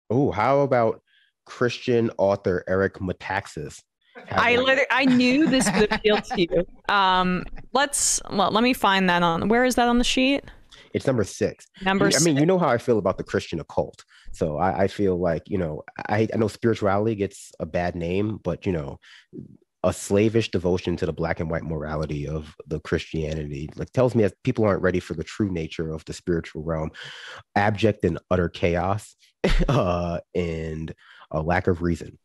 Oh, how about Christian author Eric Metaxas having I knew this would appeal to you. Let me find that on, where is that on the sheet? it's number six. Number I mean, you six. know how I feel about the Christian occult. So I feel like, I know spirituality gets a bad name, but a slavish devotion to the black and white morality of the Christianity like tells me that people aren't ready for the true nature of the spiritual realm, abject and utter chaos, and a lack of reason.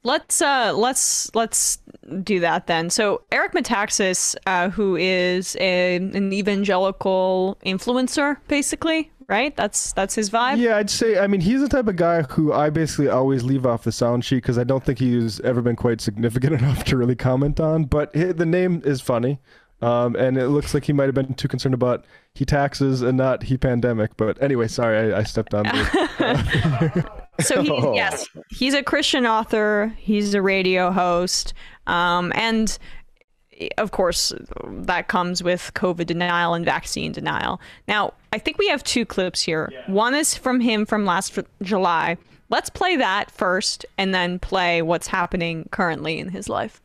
Let's do that then. So Eric Metaxas, who is an evangelical influencer, basically, right? That's his vibe. Yeah, I'd say. I mean, he's the type of guy who I basically always leave off the sound sheet because I don't think he's ever been quite significant enough to really comment on. But the name is funny, and it looks like he might have been too concerned about he taxes and not he pandemic. But anyway, sorry, I stepped on the. So yes, he's a Christian author. He's a radio host, and of course, that comes with COVID denial and vaccine denial. Now, I think we have two clips here. Yeah. One is from him from last July. Let's play that first, and then play what's happening currently in his life.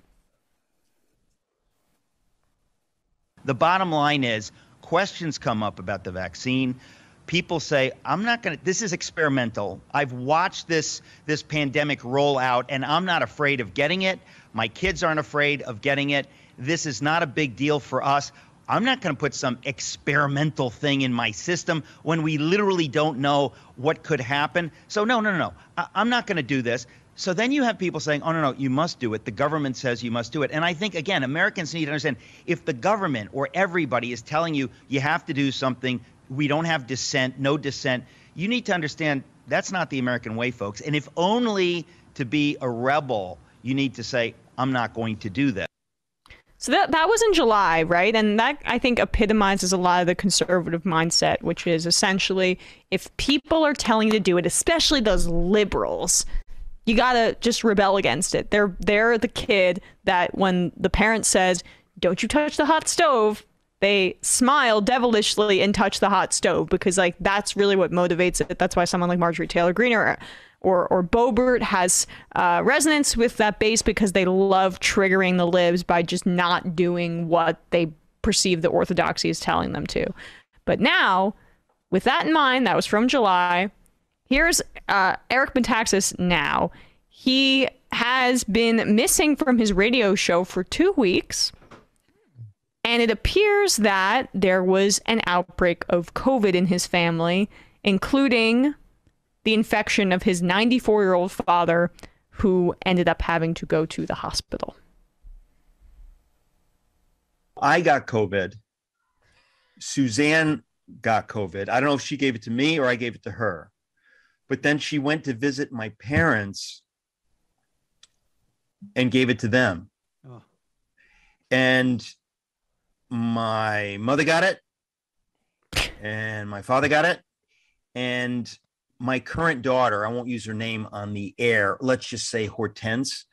The bottom line is, questions come up about the vaccine. People say, I'm not going to, this is experimental. I've watched this pandemic roll out, and I'm not afraid of getting it. My kids aren't afraid of getting it. This is not a big deal for us. I'm not going to put some experimental thing in my system when we literally don't know what could happen. So no. I'm not going to do this. So then you have people saying, oh, no, you must do it. The government says you must do it. And I think, again, Americans need to understand, if the government or everybody is telling you you have to do something, we don't have dissent, no dissent, you need to understand that's not the American way, folks. And if only to be a rebel, you need to say, I'm not going to do that. So that was in July, right? And that, I think, epitomizes a lot of the conservative mindset, which is essentially, if people are telling you to do it, especially those liberals, you gotta just rebel against it. They're the kid that when the parent says, don't you touch the hot stove, they smile devilishly and touch the hot stove, because like that's really what motivates it. That's why someone like Marjorie Taylor Greene or Boebert has resonance with that base, because they love triggering the libs by just not doing what they perceive the orthodoxy is telling them to. But now, with that in mind, that was from July. Here's Eric Metaxas now. He has been missing from his radio show for 2 weeks. And it appears that there was an outbreak of COVID in his family, including the infection of his 94-year-old father, who ended up having to go to the hospital. I got COVID. Suzanne got COVID. I don't know if she gave it to me or I gave it to her. But then she went to visit my parents and gave it to them. Oh. And my mother got it, and my father got it, and my current daughter, I won't use her name on the air, let's just say Hortense,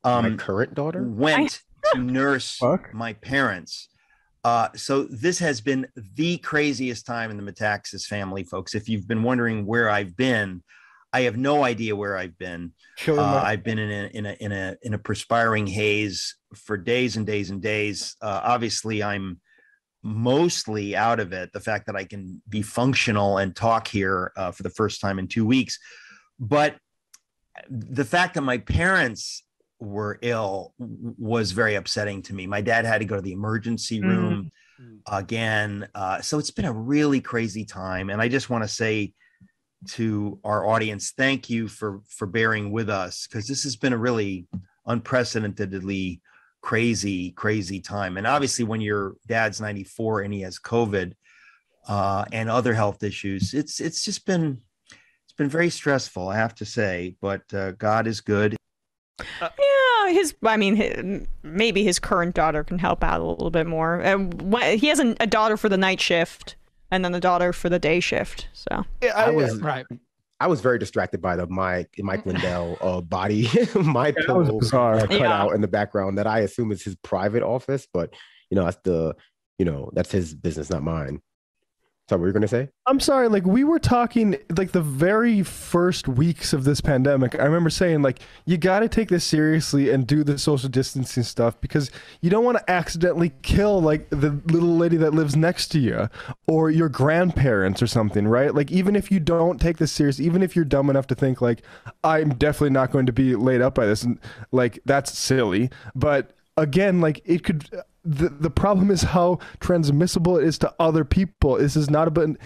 my current daughter went to nurse my parents. So this has been the craziest time in the Metaxas family, folks. If you've been wondering where I've been, I have no idea where I've been. I've been in a perspiring haze for days and days and days. Obviously, I'm mostly out of it. The fact that I can be functional and talk here for the first time in 2 weeks, but the fact that my parents were ill was very upsetting to me. My dad had to go to the emergency room again. So it's been a really crazy time, and I just want to say to our audience, thank you for bearing with us, because this has been a really unprecedentedly crazy time. And obviously when your dad's 94 and he has COVID and other health issues, it's been very stressful, I have to say, but God is good. Maybe his current daughter can help out a little bit more. He has a daughter for the night shift, and then the daughter for the day shift. So I was very distracted by the Mike Lindell body, my pillow cut out in the background that I assume is his private office, but that's his business, not mine. So what were you gonna say? I'm sorry, like we were talking like the very first weeks of this pandemic. I remember saying like you got to take this seriously and do the social distancing stuff because you don't want to accidentally kill like the little lady that lives next to you or your grandparents or something, right? Like even if you don't take this seriously, even if you're dumb enough to think like I'm definitely not going to be laid up by this, and like that's silly. But again, like it could. The problem is how transmissible it is to other people. This is not about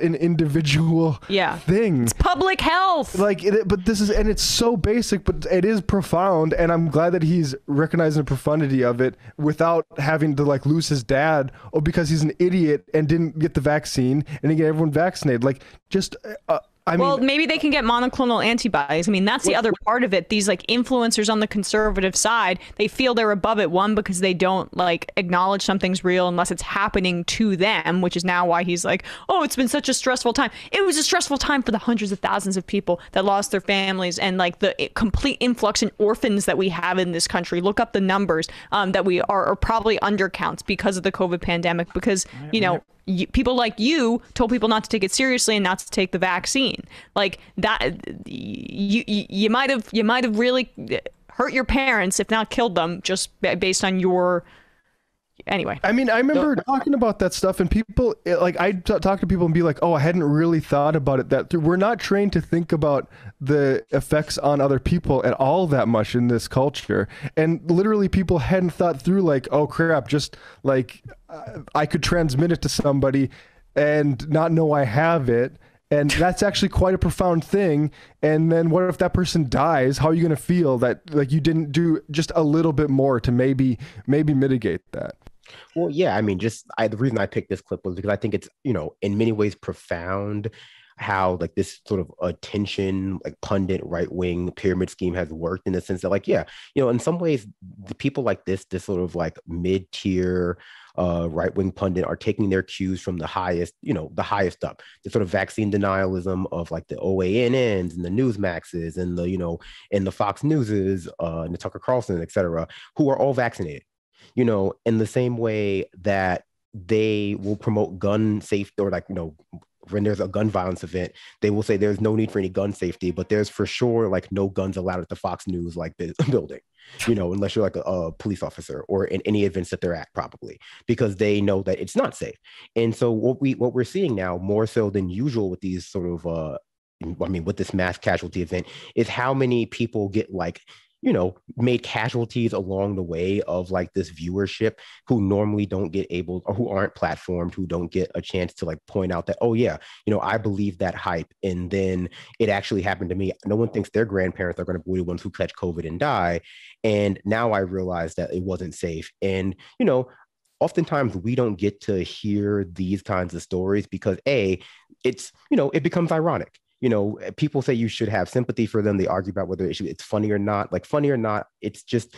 an individual thing. It's public health. But this is, and it's so basic, but it is profound. And I'm glad that he's recognizing the profundity of it without having to like lose his dad because he's an idiot and didn't get the vaccine and didn't get everyone vaccinated. Like just. Well, maybe they can get monoclonal antibodies. I mean, that's the other part of it. These like influencers on the conservative side, they feel they're above it, one, because they don't like acknowledge something's real unless it's happening to them, which is now why he's like, oh, it's been such a stressful time. It was a stressful time for the hundreds of thousands of people that lost their families and like the complete influx in orphans that we have in this country. Look up the numbers that we are probably undercounts because of the COVID pandemic, because, you know, people like you told people not to take it seriously and not to take the vaccine. Like that, you might have really hurt your parents, if not killed them, just based on your. Anyway, I mean, I remember talking about that stuff, and people like I talk to people and be like, "Oh, I hadn't really thought about it that through." We're not trained to think about the effects on other people at all that much in this culture, and literally, people hadn't thought through like, "Oh crap!" Just like I could transmit it to somebody and not know I have it. And that's actually quite a profound thing. And then what if that person dies? How are you going to feel that like you didn't do just a little bit more to maybe mitigate that? Well, yeah, I mean, the reason I picked this clip was because I think it's, you know, in many ways profound how like this sort of attention, like pundit right-wing pyramid scheme has worked in the sense that like, yeah, you know, in some ways, the people like this sort of like mid-tier right-wing pundit are taking their cues from the highest up, the sort of vaccine denialism of like the OANNs and the Newsmaxes and the, you know, and the Fox Newses and the Tucker Carlson, et cetera, who are all vaccinated, you know, in the same way that they will promote gun safety or like, you know, when there's a gun violence event, they will say there's no need for any gun safety, but there's for sure like no guns allowed at the Fox News like building, you know, unless you're like a police officer or in any events that they're at, probably because they know that it's not safe. And so what we're seeing now more so than usual with these sort of with this mass casualty event is how many people get like, you know, made casualties along the way of like this viewership who normally don't get able or who aren't platformed, who don't get a chance to like point out that, oh yeah, you know, I believe that hype. And then it actually happened to me. No one thinks their grandparents are going to be the ones who catch COVID and die. And now I realize that it wasn't safe. And, you know, oftentimes we don't get to hear these kinds of stories because it's, you know, it becomes ironic. You know, people say you should have sympathy for them. They argue about whether it's funny or not. Like funny or not, it's just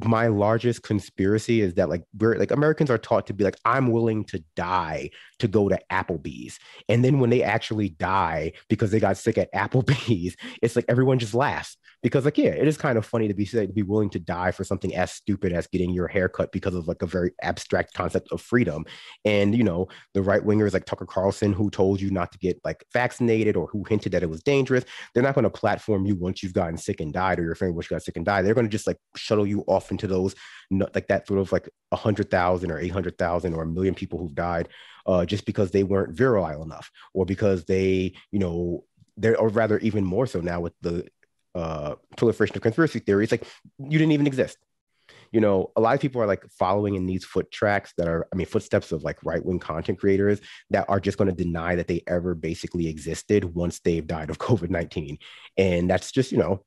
my largest conspiracy is that like we're like Americans are taught to be like, I'm willing to die to go to Applebee's. And then when they actually die because they got sick at Applebee's, it's like everyone just laughs because like, yeah, it is kind of funny to be willing to die for something as stupid as getting your hair cut because of like a very abstract concept of freedom. And, you know, the right wingers like Tucker Carlson, who told you not to get like vaccinated or who hinted that it was dangerous, they're not going to platform you once you've gotten sick and died or your friend once you got sick and died. They're going to just like shuttle you off into those like that sort of like 100,000 or 800,000 or 1 million people who've died just because they weren't virile enough or because they, you know, or rather even more so now with the proliferation of conspiracy theories, like you didn't even exist. You know, a lot of people are like following in these footsteps of like right-wing content creators that are just going to deny that they ever basically existed once they've died of COVID-19. And that's just, you know,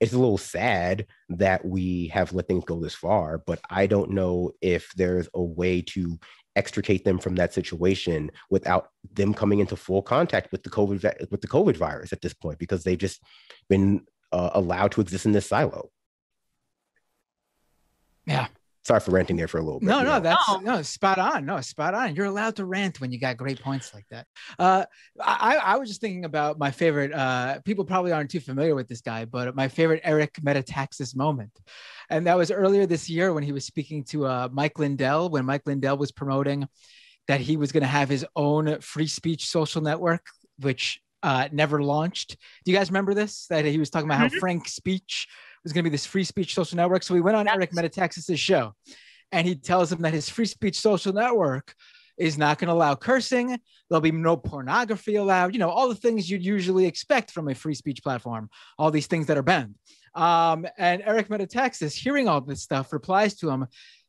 it's a little sad that we have let things go this far, but I don't know if there's a way to extricate them from that situation without them coming into full contact with the COVID virus at this point, because they've just been allowed to exist in this silo. Yeah. Sorry for ranting there for a little bit. No, spot on. No, spot on. You're allowed to rant when you got great points like that. I was just thinking about my favorite, people probably aren't too familiar with this guy, but my favorite Eric Metaxas moment. And that was earlier this year when he was speaking to Mike Lindell, when Mike Lindell was promoting that he was going to have his own free speech social network, which never launched. Do you guys remember this? That he was talking about how frank speech was going to be this free speech social network. So we went on Eric Metaxas' show, and he tells him that his free speech social network is not going to allow cursing. There'll be no pornography allowed. You know, all the things you'd usually expect from a free speech platform, all these things that are banned. And Eric Metaxas, hearing all this stuff, replies to him,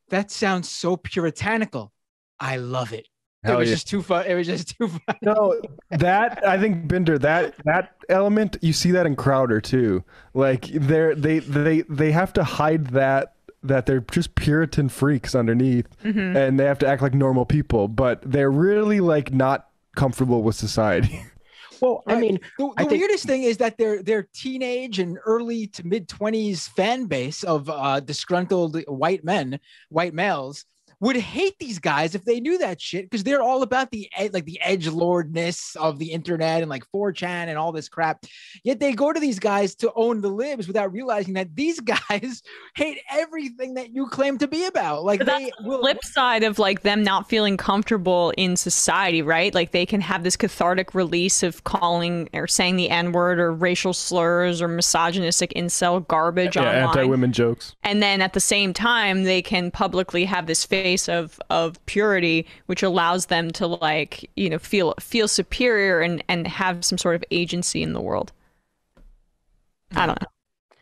"That sounds so puritanical. I love it." It was just too fun. It was just too fun. No, that I think Binder, that element, you see that in Crowder too. Like they have to hide that they're just Puritan freaks underneath, and they have to act like normal people, but they're really like not comfortable with society. Well, I mean, the weirdest thing is that their teenage and early to mid-20s fan base of disgruntled white males would hate these guys if they knew that shit, because they're all about the edgelordness of the internet and like 4chan and all this crap. Yet they go to these guys to own the libs without realizing that these guys hate everything that you claim to be about. Like, but that's the flip side of like them not feeling comfortable in society, right? Like they can have this cathartic release of calling or saying the N-word or racial slurs or misogynistic incel garbage online, anti-women jokes, and then at the same time they can publicly have this face of purity, which allows them to, like, you know, feel superior and have some sort of agency in the world. I don't know.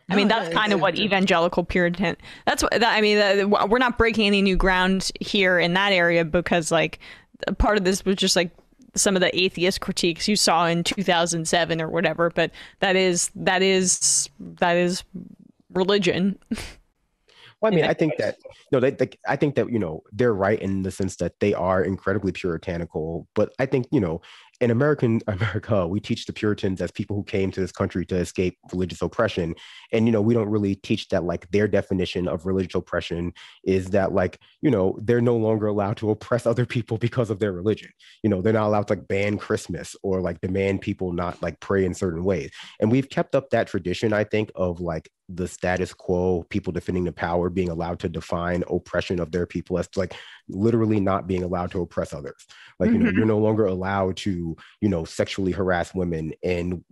I mean, that's kind of what evangelical Puritan. That's what I mean. We're not breaking any new ground here in that area, because like part of this was just like some of the atheist critiques you saw in 2007 or whatever. But that is religion. Well, I mean, I think that I think that, you know, they're right in the sense that they are incredibly puritanical. But I think, you know, in America, we teach the Puritans as people who came to this country to escape religious oppression. And, you know, we don't really teach that, like, their definition of religious oppression is that, like, you know, they're no longer allowed to oppress other people because of their religion. You know, they're not allowed to, like, ban Christmas or, like, demand people not, like, pray in certain ways. And we've kept up that tradition, I think, of, like, the status quo, people defending the power, being allowed to define oppression of their people as, like, literally not being allowed to oppress others. Like, you know, you're no longer allowed to, you know, sexually harass women. And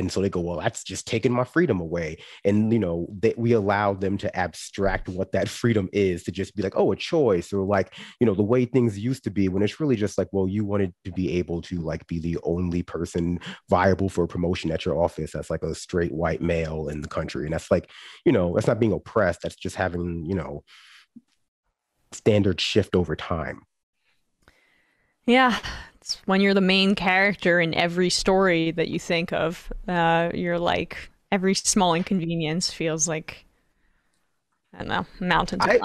so they go, well, that's just taking my freedom away. And, you know, we allow them to abstract what that freedom is, to just be like, oh, a choice, or like, you know, the way things used to be, when it's really just like, well, you wanted to be able to, like, be the only person viable for a promotion at your office as, like, a straight white male in the country. And that's, like, you know, that's not being oppressed. That's just having, you know, standard shift over time. Yeah, it's when you're the main character in every story that you think of, you're like, every small inconvenience feels like, I don't know, mountains. I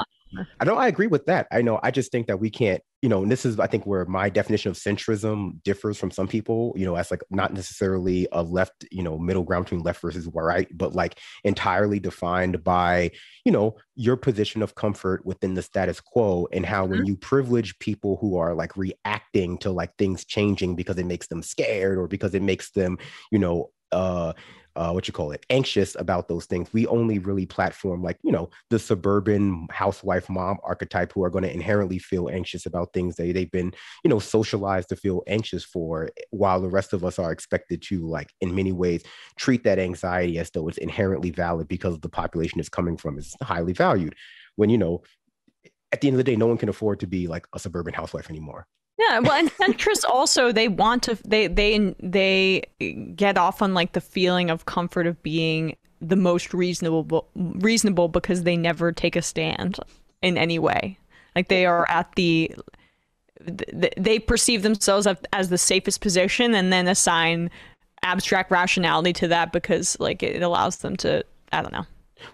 know, I agree with that. I know, I just think that we can't, you know, and this is, I think, where my definition of centrism differs from some people, you know, as, like, not necessarily a left, you know, middle ground between left versus right, but, like, entirely defined by, you know, your position of comfort within the status quo, and how when you privilege people who are, like, reacting to, like, things changing because it makes them scared or because it makes them, you know, anxious about those things. We only really platform, like, you know, the suburban housewife mom archetype, who are going to inherently feel anxious about things they've been, you know, socialized to feel anxious for, while the rest of us are expected to, like, in many ways, treat that anxiety as though it's inherently valid because the population it's coming from is highly valued. When, you know, at the end of the day, no one can afford to be, like, a suburban housewife anymore. Yeah, well, and centrists also, they want to, they get off on, like, the feeling of comfort of being the most reasonable because they never take a stand in any way. Like, they are at they perceive themselves as the safest position, and then assign abstract rationality to that because, like, it allows them to, I don't know.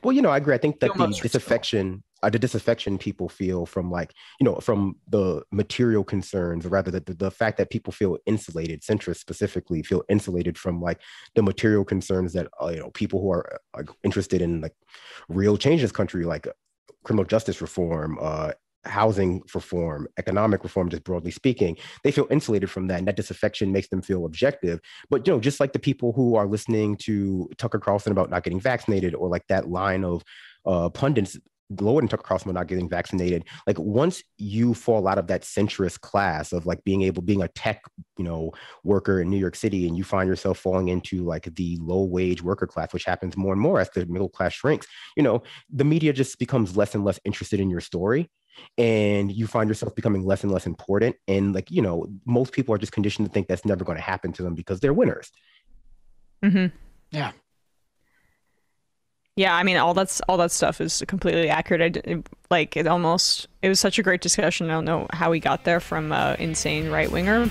Well, you know, I agree. I think that the disaffection people feel from, like, you know, from the material concerns, or rather the fact that people feel insulated, centrists specifically feel insulated from, like, the material concerns that, you know, people who are, like, interested in, like, real change in this country, like criminal justice reform, housing reform, economic reform, just broadly speaking, they feel insulated from that. And that disaffection makes them feel objective. But, you know, just like the people who are listening to Tucker Carlson about not getting vaccinated, or, like, that line of pundits lower income craftsmen not getting vaccinated. Like once you fall out of that centrist class of like being a tech, worker in New York City, and you find yourself falling into like the low wage worker class, which happens more and more as the middle class shrinks, the media just becomes less and less interested in your story. And you find yourself becoming less and less important. And like, most people are just conditioned to think that's never going to happen to them because they're winners. Mm-hmm. Yeah. Yeah, I mean, all that stuff is completely accurate. It was such a great discussion. I don't know how we got there from insane right winger,